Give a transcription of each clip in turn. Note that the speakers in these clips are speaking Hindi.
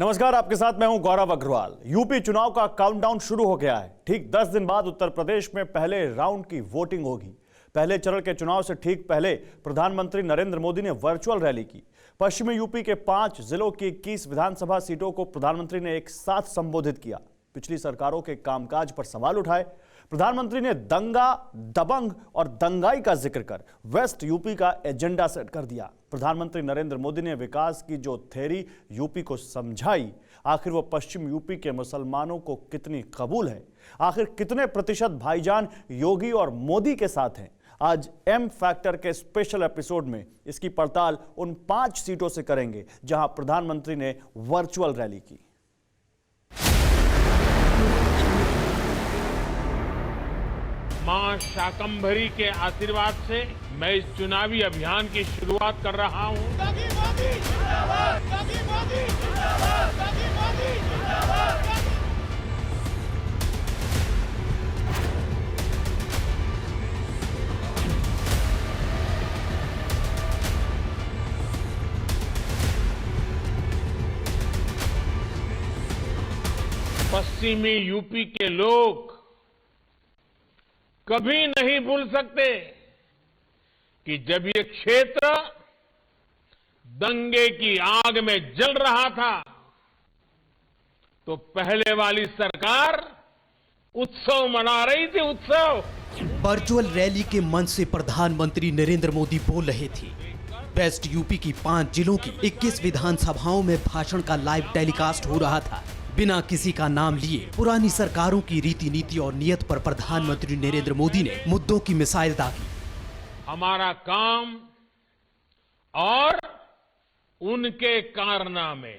नमस्कार, आपके साथ मैं हूं गौरव अग्रवाल। यूपी चुनाव का काउंटडाउन शुरू हो गया है। ठीक 10 दिन बाद उत्तर प्रदेश में पहले राउंड की वोटिंग होगी। पहले चरण के चुनाव से ठीक पहले प्रधानमंत्री नरेंद्र मोदी ने वर्चुअल रैली की। पश्चिमी यूपी के 5 जिलों की 21 विधानसभा सीटों को प्रधानमंत्री ने एक साथ संबोधित किया। पिछली सरकारों के कामकाज पर सवाल उठाए। प्रधानमंत्री ने दंगा, दबंग और दंगाई का जिक्र कर वेस्ट यूपी का एजेंडा सेट कर दिया। प्रधानमंत्री नरेंद्र मोदी ने विकास की जो थ्योरी यूपी को समझाई, आखिर वो पश्चिम यूपी के मुसलमानों को कितनी कबूल है? आखिर कितने प्रतिशत भाईजान योगी और मोदी के साथ हैं? आज एम फैक्टर के स्पेशल एपिसोड में इसकी पड़ताल उन 5 सीटों से करेंगे जहां प्रधानमंत्री ने वर्चुअल रैली की। मां शाकंभरी के आशीर्वाद से मैं इस चुनावी अभियान की शुरुआत कर रहा हूं। पश्चिमी यूपी के लोग कभी नहीं भूल सकते कि जब ये क्षेत्र दंगे की आग में जल रहा था तो पहले वाली सरकार उत्सव मना रही थी। उत्सव। वर्चुअल रैली के मंच से प्रधानमंत्री नरेंद्र मोदी बोल रहे थे। वेस्ट यूपी की 5 जिलों की 21 विधानसभाओं में भाषण का लाइव टेलीकास्ट हो रहा था। बिना किसी का नाम लिए पुरानी सरकारों की रीति नीति और नियत पर प्रधानमंत्री नरेंद्र मोदी ने मुद्दों की मिसाइल दागी। हमारा काम और उनके कारनामे,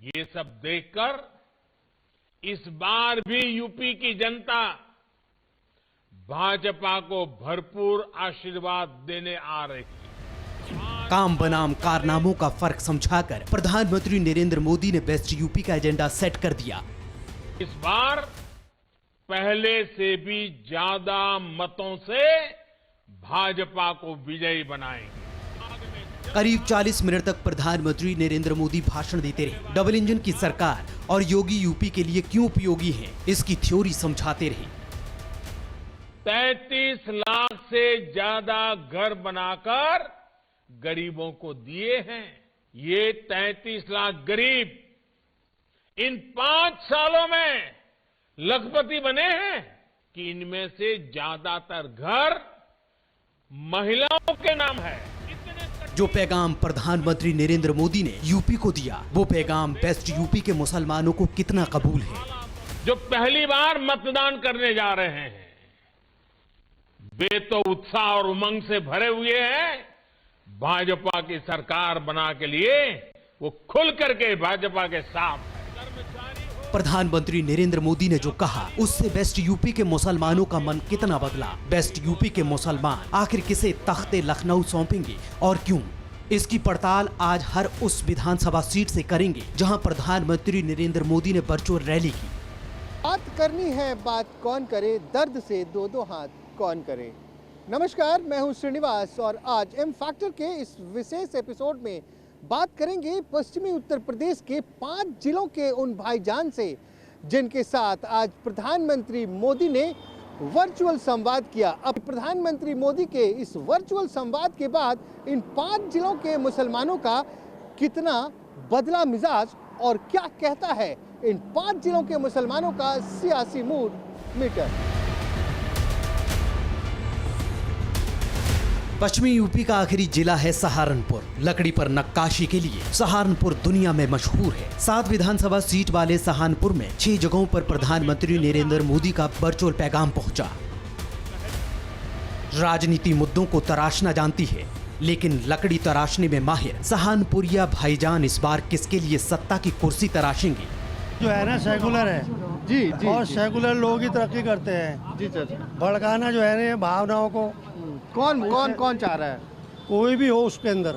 ये सब देखकर इस बार भी यूपी की जनता भाजपा को भरपूर आशीर्वाद देने आ रही है। काम बनाम कारनामों का फर्क समझाकर प्रधानमंत्री नरेंद्र मोदी ने वेस्ट यूपी का एजेंडा सेट कर दिया। इस बार पहले से भी ज्यादा मतों से भाजपा को विजयी बनाएंगे। करीब 40 मिनट तक प्रधानमंत्री नरेंद्र मोदी भाषण देते रहे। डबल इंजन की सरकार और योगी यूपी के लिए क्यों उपयोगी है, इसकी थ्योरी समझाते रहे। 33 लाख से ज्यादा घर बनाकर गरीबों को दिए हैं। ये 33 लाख गरीब इन 5 सालों में लखपति बने हैं कि इनमें से ज्यादातर घर महिलाओं के नाम है। जो पैगाम प्रधानमंत्री नरेंद्र मोदी ने यूपी को दिया, वो पैगाम वेस्ट यूपी के मुसलमानों को कितना कबूल है? जो पहली बार मतदान करने जा रहे हैं वे तो उत्साह और उमंग से भरे हुए हैं। भाजपा की सरकार बना के लिए वो खुल करके भाजपा के साथ है। प्रधानमंत्री नरेंद्र मोदी ने जो कहा, उससे वेस्ट यूपी के मुसलमानों का मन कितना बदला? वेस्ट यूपी के मुसलमान आखिर किसे तख्ते लखनऊ सौंपेंगे और क्यों? इसकी पड़ताल आज हर उस विधानसभा सीट से करेंगे जहां प्रधानमंत्री नरेंद्र मोदी ने वर्चुअल रैली की। बात करनी है, बात कौन करे, दर्द से 2-2 हाथ कौन करे। नमस्कार, मैं हूं श्रीनिवास और आज एम फैक्टर के इस विशेष एपिसोड में बात करेंगे पश्चिमी उत्तर प्रदेश के 5 जिलों के उन भाईजान से जिनके साथ आज प्रधानमंत्री मोदी ने वर्चुअल संवाद किया। अब प्रधानमंत्री मोदी के इस वर्चुअल संवाद के बाद इन 5 जिलों के मुसलमानों का कितना बदला मिजाज और क्या कहता है इन 5 जिलों के मुसलमानों का सियासी मूड मीटर। पश्चिमी यूपी का आखिरी जिला है सहारनपुर। लकड़ी पर नक्काशी के लिए सहारनपुर दुनिया में मशहूर है। 7 विधानसभा सीट वाले सहारनपुर में 6 जगहों पर प्रधानमंत्री नरेंद्र मोदी का वर्चुअल पैगाम पहुंचा। राजनीति मुद्दों को तराशना जानती है, लेकिन लकड़ी तराशने में माहिर सहारनपुरिया भाईजान इस बार किसके लिए सत्ता की कुर्सी तराशेंगे? जो है ना सेकुलर है जी और सेकुलर लोग ही तरक्की करते हैं जी सर। भड़काना जो है ना भावनाओं को कौन चाह रहा है? कोई भी हो उसके अंदर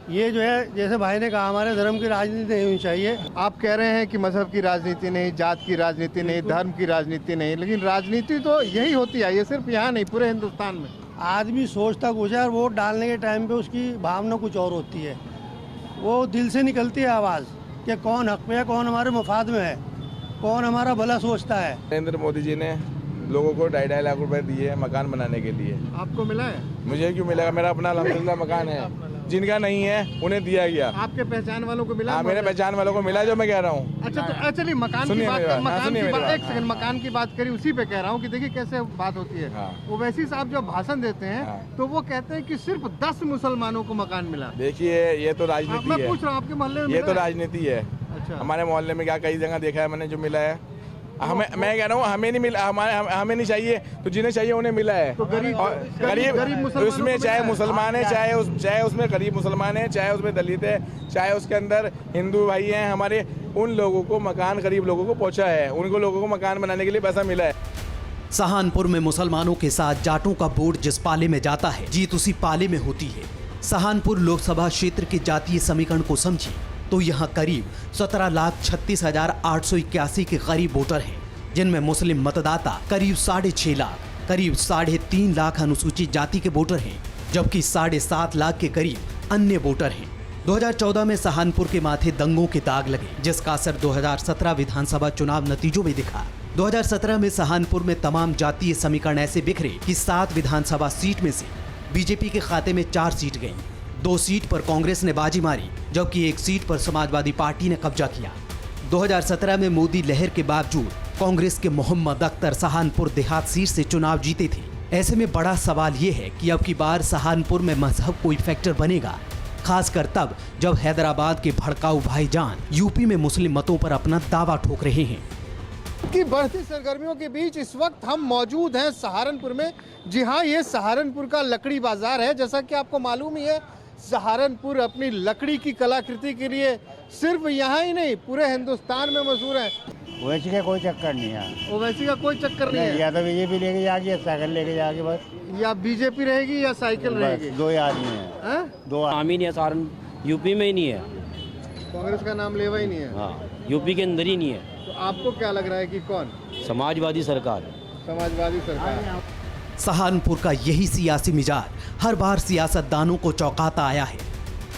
ये जो है, जैसे भाई ने कहा, हमारे धर्म की राजनीति नहीं होनी चाहिए। आप कह रहे हैं कि मजहब की राजनीति नहीं, जात की राजनीति नहीं, धर्म की राजनीति नहीं, लेकिन राजनीति तो यही होती है। ये सिर्फ यहाँ नहीं, पूरे हिंदुस्तान में। आदमी सोचता कुछ है और वोट डालने के टाइम पे उसकी भावना कुछ और होती है। वो दिल से निकलती है आवाज़। कि कौन हक पे है, कौन हमारे मुफाद में है, कौन हमारा भला सोचता है। नरेंद्र मोदी जी ने लोगों को 2.5 लाख रुपए दिए हैं मकान बनाने के लिए। आपको मिला है? मुझे क्यों मिलेगा? मेरा अपना अल्हम्दुलिल्लाह मकान है। जिनका नहीं है उन्हें दिया गया। आपके पहचान वालों को मिला? हाँ, मेरे पहचान वालों को मिला, जो मैं कह रहा हूँ। अच्छा, तो चलिए मकान की सुनिए बात मेरी कर, बात। हाँ, मकान सुनिए की मेरी बात, बात। एक सेकंड, मकान की बात करी, उसी पे कह रहा हूँ कि देखिए कैसे बात होती है। हाँ। ओवैसी साहब जब भाषण देते हैं हाँ। तो वो कहते हैं कि सिर्फ 10 मुसलमानों को मकान मिला। देखिए, ये तो राजनीति मैं है। पूछ रहा हूँ आपके मोहल्ले में ये मिला तो है? राजनीति है। अच्छा, हमारे मोहल्ले में क्या कई जगह देखा है मैंने, जो मिला है। मैं कह रहा हूँ हमें नहीं मिला, हमें नहीं चाहिए, तो जिन्हें चाहिए उन्हें मिला है। तो गरीब मुसलमानों उसमें को चाहे मिला है। मुसलमान है, चाहे उसमें गरीब मुसलमान है, चाहे उसमें दलित है, चाहे उसके अंदर हिंदू भाई हैं हमारे, उन लोगों को मकान गरीब लोगों को पहुंचा है। उनको लोगों को मकान बनाने के लिए पैसा मिला है। सहारनपुर में मुसलमानों के साथ जाटों का वोट जिस पाले में जाता है, जीत उसी पाले में होती है। सहारनपुर लोकसभा क्षेत्र के जातीय समीकरण को समझिए तो यहाँ करीब 17,36,881 के करीब वोटर हैं, जिनमें मुस्लिम मतदाता करीब 6.5 लाख, करीब 3.5 लाख अनुसूचित जाति के वोटर हैं, जबकि 7.5 लाख के करीब अन्य वोटर हैं। 2014 में सहारनपुर के माथे दंगों के दाग लगे, जिसका असर 2017 विधानसभा चुनाव नतीजों में दिखा। 2017 में सहारनपुर में तमाम जातीय समीकरण ऐसे बिखरे कि 7 विधानसभा सीट में से बीजेपी के खाते में 4 सीट गईं। 2 सीट पर कांग्रेस ने बाजी मारी, जबकि 1 सीट पर समाजवादी पार्टी ने कब्जा किया। 2017 में मोदी लहर के बावजूद कांग्रेस के मोहम्मद अख्तर सहारनपुर देहात सीट से चुनाव जीते थे। ऐसे में बड़ा सवाल ये है कि अब की बार सहारनपुर में मजहब कोई फैक्टर बनेगा, खासकर तब जब हैदराबाद के भड़काऊ भाईजान यूपी में मुस्लिम मतों पर अपना दावा ठोक रहे हैं। की बढ़ती सरगर्मियों के बीच इस वक्त हम मौजूद हैं सहारनपुर में। जी हाँ, ये सहारनपुर का लकड़ी बाजार है। जैसा कि आपको मालूम ही है, सहारनपुर अपनी लकड़ी की कलाकृति के लिए सिर्फ यहाँ ही नहीं पूरे हिंदुस्तान में मशहूर है। ओवैसी का कोई चक्कर नहीं है। ओवैसी का कोई चक्कर नहीं है। या तो बीजेपी लेके जाएगी या साइकिल लेके जाएगी, बस या बीजेपी रहेगी या साइकिल रहेगी, बस 2 ही आदमी है। हैं? 2 नाम ही नहीं है, सहारन यूपी में ही नहीं है। कांग्रेस का नाम लेवा ही नहीं है। हाँ, यूपी के अंदर ही नहीं है। तो आपको क्या लग रहा है कि कौन? समाजवादी सरकार। समाजवादी सरकार। सहारनपुर का यही सियासी मिजाज हर बार सियासतदानों को चौंकाता आया है।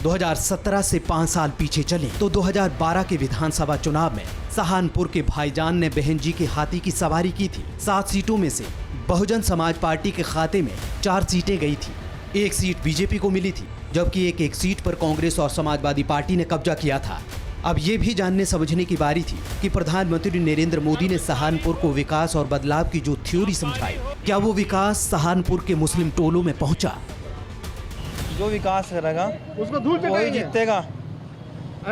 2017 से 5 साल पीछे चले तो 2012 के विधानसभा चुनाव में सहारनपुर के भाईजान ने बहन जी के हाथी की सवारी की थी। 7 सीटों में से बहुजन समाज पार्टी के खाते में 4 सीटें गई थी। 1 सीट बीजेपी को मिली थी, जबकि एक सीट पर कांग्रेस और समाजवादी पार्टी ने कब्जा किया था। अब ये भी जानने समझने की बारी थी कि प्रधानमंत्री नरेंद्र मोदी ने सहारनपुर को विकास और बदलाव की जो थ्योरी समझाई, क्या वो विकास सहारनपुर के मुस्लिम टोलों में पहुंचा? जो विकास करेगा उसको धूल वही चटाएंगे। जीतेगा।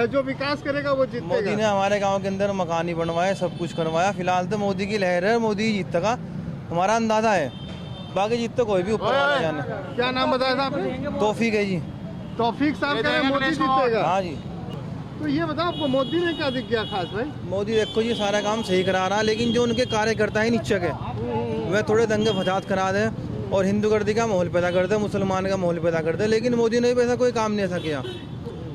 जो विकास करेगा वो जीतेगा। मोदी ने हमारे गांव के अंदर मकान ही बनवाए, सब कुछ करवाया। फिलहाल तो मोदी की लहर है, मोदी ही जीतेगा, हमारा अंदाजा है। बाकी जीतते कोई भी ऊपर वाला जाने। क्या नाम बताया था आपने? तौफीक है जी। तौफीक साहब कह रहे हैं मोदी जीतेगा। हाँ जी। तो ये बताओ आपको मोदी ने क्या दिख गया खास भाई? मोदी देखो जी सारा काम सही करा रहा है, लेकिन जो उनके कार्यकर्ता है नीचे के, वह थोड़े दंगे फसाद करा दें और हिंदू-गर्दी का माहौल पैदा कर दे, मुसलमान का माहौल पैदा कर दे। लेकिन मोदी ने भी ऐसा कोई काम नहीं ऐसा किया।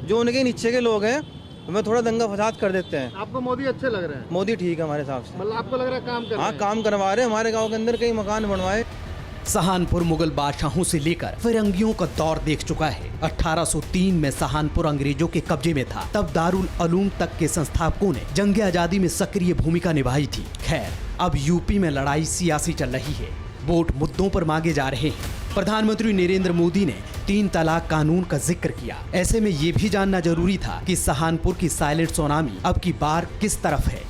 जो उनके नीचे के लोग हैं वह थोड़ा दंगा फसाद कर देते हैं। आपको मोदी अच्छे लग रहे हैं? मोदी ठीक है हमारे हिसाब से। मतलब आपको लग रहा है काम कर रहे हाँ, हैं? काम करवा रहे हैं। हमारे गाँव के अंदर कई मकान बनवाए। सहारनपुर मुगल बादशाहों से लेकर फिरंगियों का दौर देख चुका है। 1803 में सहारनपुर अंग्रेजों के कब्जे में था। तब दारुल उलूम तक के संस्थापकों ने जंग आजादी में सक्रिय भूमिका निभाई थी। खैर, अब यूपी में लड़ाई सियासी चल रही है। वोट मुद्दों पर मांगे जा रहे हैं। प्रधानमंत्री नरेंद्र मोदी ने 3 तलाक कानून का जिक्र किया। ऐसे में ये भी जानना जरूरी था कि सहारनपुर की साइलेंट सुनामी अब की बार किस तरफ है।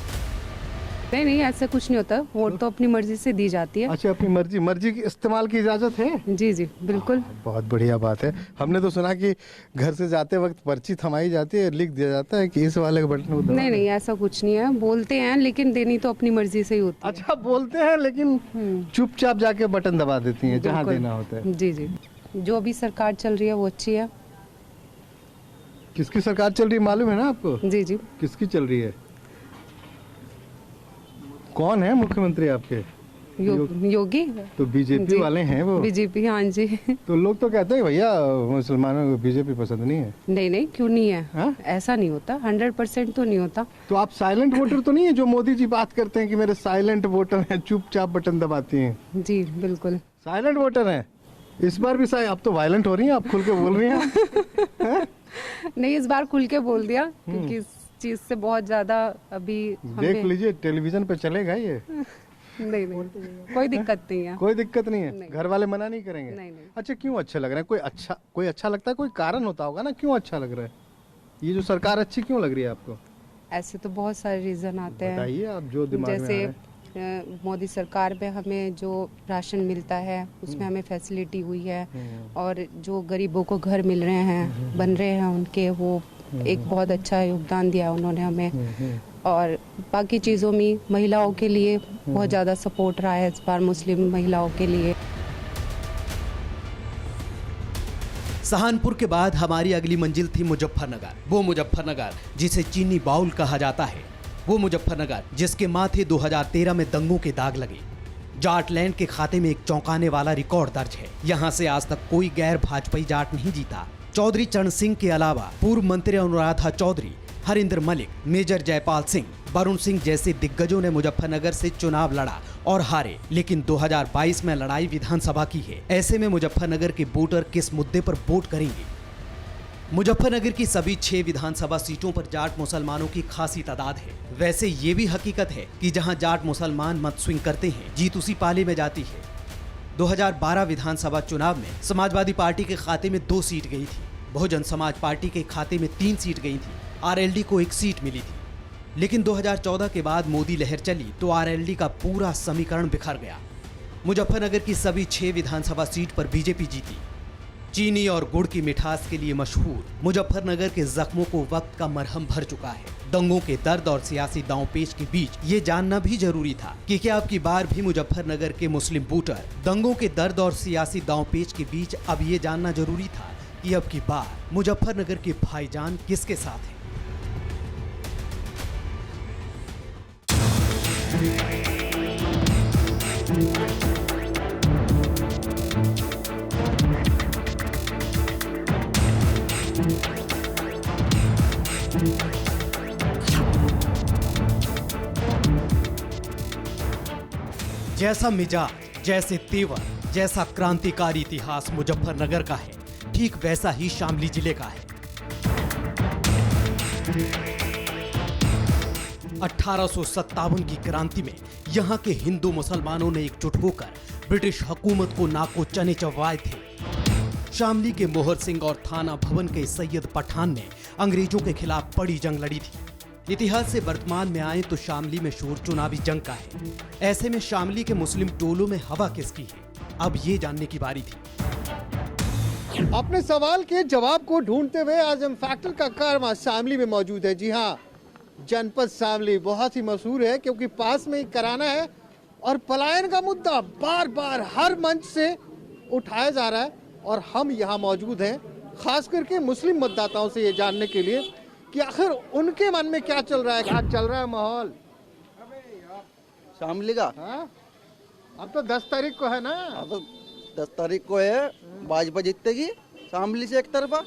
नहीं, ऐसा कुछ नहीं होता। वोट तो अपनी मर्जी से दी जाती है। अच्छा, अपनी मर्जी की इस्तेमाल की इजाजत है? जी जी बिल्कुल। बहुत बढ़िया बात है। हमने तो सुना कि घर से जाते वक्त पर्ची थमाई जाती है, लिख दिया जाता है कि इस वाले बटन को दबाओ। नहीं, ऐसा कुछ नहीं है। बोलते हैं लेकिन देनी तो अपनी मर्जी से ही होती है। अच्छा, बोलते हैं लेकिन चुपचाप जाके बटन दबा देती हैं जहाँ बिल्कुल। देना होता है। जी जी, जो अभी सरकार चल रही है वो अच्छी है। किसकी सरकार चल रही है मालूम है ना आपको? जी जी। किसकी चल रही है? कौन है मुख्यमंत्री आपके? योगी। तो बीजेपी वाले हैं वो? बीजेपी, हाँ जी। तो लोग तो कहते हैं भैया मुसलमानों को बीजेपी पसंद नहीं है। नहीं, क्यों नहीं है? हा? ऐसा नहीं होता। 100% तो नहीं होता। तो आप साइलेंट वोटर तो नहीं है जो मोदी जी बात करते हैं कि मेरे साइलेंट वोटर हैं, चुपचाप बटन दबाती हैं? जी बिल्कुल साइलेंट वोटर हैं। इस बार भी आप तो वायलेंट हो रही हैं, आप खुल के बोल रही हैं। नहीं, इस बार खुल के बोल दिया क्योंकि चीज से बहुत ज्यादा अभी देख हमें लीजिए, टेलीविजन पे चलेगा ये। नहीं कोई दिक्कत नहीं है। कोई दिक्कत नहीं है, नहीं। घर वाले मना नहीं करेंगे? नहीं। अच्छा, क्यों अच्छे लग रहे हैं? कोई अच्छा लगता है, कोई कारण होता होगा ना, क्यों अच्छा लग रहा है? ये जो सरकार अच्छी क्यों लग रही है आपको? ऐसे तो बहुत सारे रीजन आते हैं, बताइए आप, जो दिमाग में आ जैसे रहा है। मोदी सरकार में हमें जो राशन मिलता है उसमें हमें फैसिलिटी हुई है, और जो गरीबों को घर मिल रहे हैं, बन रहे हैं उनके, वो एक बहुत अच्छा योगदान दिया उन्होंने हमें। और बाकी चीज़ों में महिलाओं के लिए बहुत ज़्यादा सपोर्ट रहा है इस बार मुस्लिम महिलाओं के लिए। सहारनपुर के बाद हमारी अगली मंजिल थी मुजफ्फरनगर। वो मुजफ्फरनगर जिसे चीनी बाउल कहा जाता है, वो मुजफ्फरनगर जिसके माथे 2013 में दंगों के दाग लगे। जाटलैंड के खाते में एक चौंकाने वाला रिकॉर्ड दर्ज है। यहाँ से आज तक कोई गैर भाजपाई जाट नहीं जीता। चौधरी चरण सिंह के अलावा पूर्व मंत्री अनुराधा चौधरी, हरिंदर मलिक, मेजर जयपाल सिंह, वरुण सिंह जैसे दिग्गजों ने मुजफ्फरनगर से चुनाव लड़ा और हारे, लेकिन 2022 में लड़ाई विधानसभा की है। ऐसे में मुजफ्फरनगर के वोटर किस मुद्दे पर वोट करेंगे? मुजफ्फरनगर की सभी 6 विधानसभा सीटों पर जाट मुसलमानों की खासी तादाद है। वैसे ये भी हकीकत है कि जहां जाट मुसलमान मत स्विंग करते हैं, जीत उसी पाले में जाती है। 2012 विधानसभा चुनाव में समाजवादी पार्टी के खाते में 2 सीट गई थी, बहुजन समाज पार्टी के खाते में 3 सीट गई थी, आरएलडी को 1 सीट मिली थी। लेकिन 2014 के बाद मोदी लहर चली तो आरएलडी का पूरा समीकरण बिखर गया। मुजफ्फरनगर की सभी 6 विधानसभा सीट पर बीजेपी जीती। चीनी और गुड़ की मिठास के लिए मशहूर मुजफ्फरनगर के जख्मों को वक्त का मरहम भर चुका है। दंगों के दर्द और सियासी दांवपेच के बीच ये जानना भी जरूरी था कि क्या अब की बार भी मुजफ्फरनगर के मुस्लिम वोटर दंगों के दर्द और सियासी दांवपेच के बीच अब ये जानना जरूरी था कि अब की बार मुजफ्फरनगर के भाईजान किसके साथ हैं। जैसा मिजाज, जैसे तेवर, जैसा क्रांतिकारी इतिहास मुजफ्फरनगर का है, ठीक वैसा ही शामली जिले का है। 1857 की क्रांति में यहाँ के हिंदू मुसलमानों ने एकजुट होकर ब्रिटिश हुकूमत को नाको चने चबवाए थे। शामली के मोहर सिंह और थाना भवन के सैयद पठान ने अंग्रेजों के खिलाफ बड़ी जंग लड़ी थी। इतिहास से वर्तमान में आए तो शामली में शोर चुनावी जंग का है। ऐसे में शामली के मुस्लिम टोलों में हवा किसकी है, अब ये जानने की बारी थी। अपने सवाल के जवाब को ढूंढते हुए आज हम फैक्टर का कारवां शामली में मौजूद है। जी हाँ, जनपद शामली बहुत ही मशहूर है क्योंकि पास में ही कराना है और पलायन का मुद्दा बार बार हर मंच से उठाया जा रहा है और हम यहाँ मौजूद हैं खास करके मुस्लिम मतदाताओं से ये जानने के लिए कि आखिर उनके मन में क्या चल रहा है, क्या चल रहा है माहौल शामली का। हाँ? अब तो 10 तारीख को है ना। अब 10 तारीख को है, भाजपा जीतेगी शामली से एक तरफा।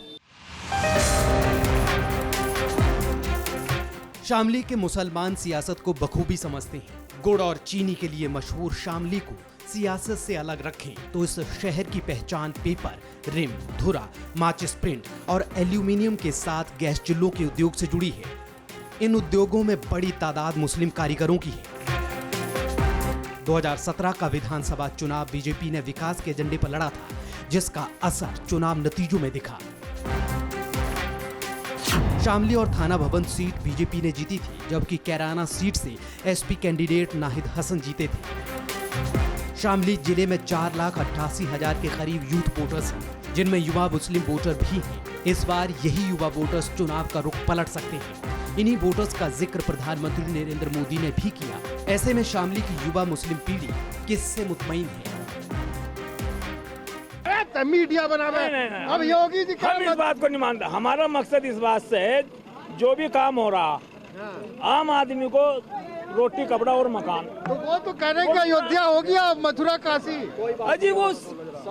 शामली के मुसलमान सियासत को बखूबी समझते हैं। गुड़ और चीनी के लिए मशहूर शामली को सियासत से अलग रखें तो इस शहर की पहचान पेपर, रिम, धुरा, माचिस प्रिंट और एल्यूमिनियम के साथ गैस चूल्हों के उद्योग से जुड़ी है। इन उद्योगों में बड़ी तादाद मुस्लिम कारीगरों की है। 2017 का विधानसभा चुनाव बीजेपी ने विकास के एजेंडे पर लड़ा था, जिसका असर चुनाव नतीजों में दिखा। शामली और थाना भवन सीट बीजेपी ने जीती थी, जबकि कैराना सीट से एसपी कैंडिडेट नाहिद हसन जीते थे। शामली जिले में 4,88,000 के करीब यूथ वोटर्स हैं, जिनमें युवा मुस्लिम वोटर भी हैं। इस बार यही युवा वोटर्स चुनाव का रुख पलट सकते हैं। इन्हीं वोटर्स का जिक्र प्रधानमंत्री नरेंद्र मोदी ने भी किया। ऐसे में शामली की युवा मुस्लिम पीढ़ी किससे मुतमईन है? मीडिया बना अब योगी जी हम इस बात को नहीं मानते। हमारा मकसद इस बात से है, जो भी काम हो रहा आम आदमी को रोटी, कपड़ा और मकान, तो वो तो कह रहे हैं कि अयोध्या हो गया, मथुरा, काशी। अजी वो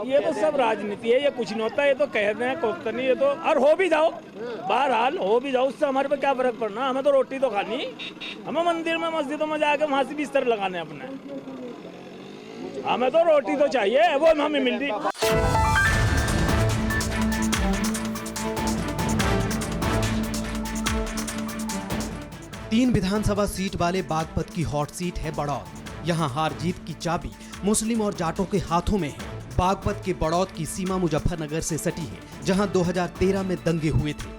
ये तो सब राजनीति है, ये कुछ नहीं होता। ये तो कहते हैं कोई नहीं, ये तो और हो भी जाओ, बहरहाल हो भी जाओ, उससे हमारे पे क्या फर्क पड़ना। हमें तो रोटी तो खानी, हमें मंदिर में मस्जिदों में जाके वहां से बिस्तर लगाने अपने, हमें तो रोटी तो चाहिए, वो हमें मिल रही। 3 विधानसभा सीट वाले बागपत की हॉट सीट है बड़ौद। यहाँ हार जीत की चाबी मुस्लिम और जाटों के हाथों में है। बागपत के बड़ौद की सीमा मुजफ्फरनगर से सटी है, जहाँ 2013 में दंगे हुए थे।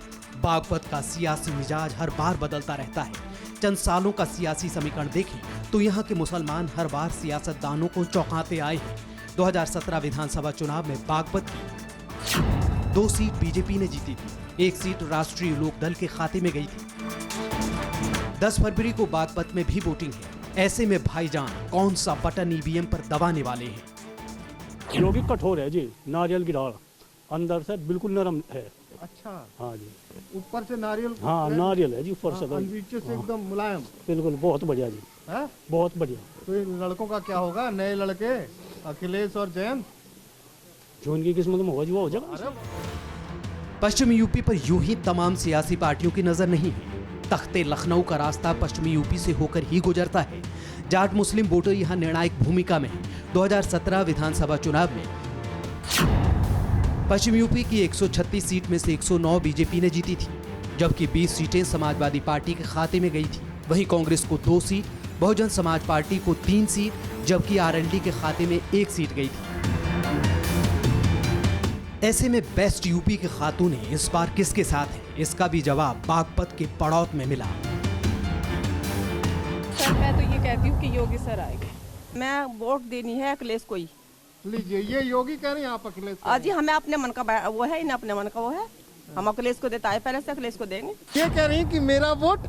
बागपत का सियासी मिजाज हर बार बदलता रहता है। चंद सालों का सियासी समीकरण देखें तो यहाँ के मुसलमान हर बार सियासतदानों को चौंकाते आए हैं। 2017 विधानसभा चुनाव में बागपत की 2 सीट बीजेपी ने जीती थी, 1 सीट राष्ट्रीय लोकदल के खाते में गई थी। 10 फरवरी को बागपत में भी वोटिंग है। ऐसे में भाईजान कौन सा बटन ईवीएम पर दबाने वाले हैं? योगी कठोर है जी, नारियल की दाल अंदर से बिल्कुल नरम है। अच्छा, हाँ जी, ऊपर से नारियल, हाँ नारियल है जी, ऊपर से नीचे से एकदम मुलायम। बिल्कुल बहुत बढ़िया जी, है बहुत बढ़िया। तो इन लड़कों का क्या होगा, नए लड़के अखिलेश और जयंत, जो उनकी किस्मत में होगा जी वो हो जाएगा। पश्चिमी यूपी पर यूं ही तमाम सियासी पार्टियों की नजर नहीं है। तख्ते लखनऊ का रास्ता पश्चिमी यूपी से होकर ही गुजरता है। जाट मुस्लिम वोटर यहाँ निर्णायक भूमिका में है। 2017 विधानसभा चुनाव में पश्चिम यूपी की 136 सीट में से 109 बीजेपी ने जीती थी, जबकि 20 सीटें समाजवादी पार्टी के खाते में गई थी। वहीं कांग्रेस को 2 सीट, बहुजन समाज पार्टी को 3 सीट, जबकि आरएलडी के खाते में 1 सीट गई थी। ऐसे में बेस्ट यूपी के खातून इस बार किसके साथ है, इसका भी जवाब बागपत के पड़ौद में मिला। सर मैं तो ये कहती हूँ कि योगी सर आएंगे। मैं वोट देनी है अखिलेश को ही। लीजिए, ये योगी कह रहे हैं, आप अखिलेश को। जी हमें अपने मन का वो है, इन्हें अपने मन का वो है। हम अखिलेश को देता है, पहले से अखिलेश को देंगे। ये कह रही हैं कि मेरा वोट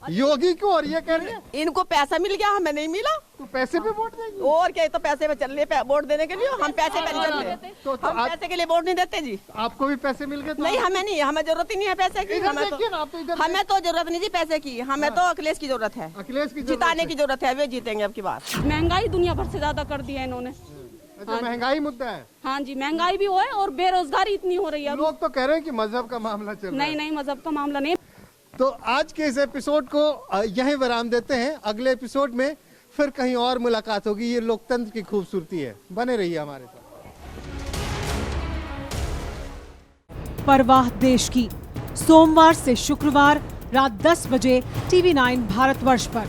योगी को, और ये कह रही है इनको पैसा मिल गया, हमें नहीं मिला, तो पैसे पे वोट देंगे। और क्या, तो पैसे पे चल रहे वोट देने के लिए, हम पैसे पे नहीं चल रहे। हम पैसे के लिए वोट नहीं देते जी। आपको भी पैसे मिल गए? नहीं, हमें नहीं, हमें जरूरत ही नहीं है पैसे की। हमें तो जरूरत नहीं जी पैसे की, हमें तो अखिलेश की जरूरत है। अखिलेश की जिताने की जरूरत है, वे जीतेंगे अब की बार। महंगाई दुनिया भर से ज्यादा कर दी है इन्होंने। अच्छा, महंगाई मुद्दा है। हाँ जी, महंगाई भी हो है और बेरोजगारी इतनी हो रही है। लोग तो कह रहे हैं कि मजहब का मामला चल रहा है। नहीं, मजहब का मामला नहीं। तो आज के इस एपिसोड को यहीं विराम देते हैं। अगले एपिसोड में फिर कहीं और मुलाकात होगी। ये लोकतंत्र की खूबसूरती है। बने रहिए हमारे साथ। परवाह देश की, सोमवार से शुक्रवार रात 10 बजे TV9 भारतवर्ष पर।